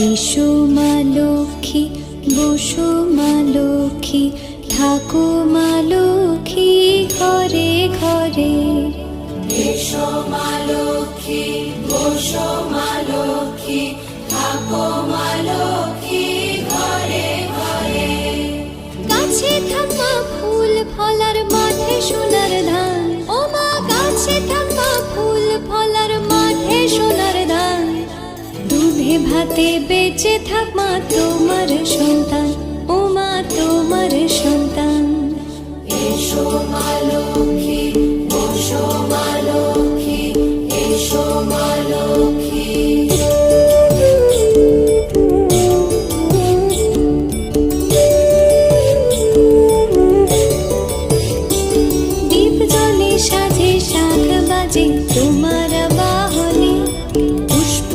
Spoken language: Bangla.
এসো মা লক্ষ্মী, বসো মা লক্ষ্মী, থাকো মা লক্ষ্মী ঘরে ঘরে। এসো মা লক্ষ্মী, বসো মা লক্ষ্মী, থাকো মা লক্ষ্মী ঘরে ঘরে। গাছে থাকা ফুল ফলার মাঠে সোনার ধান, ও মা গাছে থাকা ফুল ফলার মাঠে সোনার ধান। দুধে ভাতে বেঁচে থাক মা তোমার সন্তান, ও মা তোমার সন্তান। এসো মা লক্ষ্মী।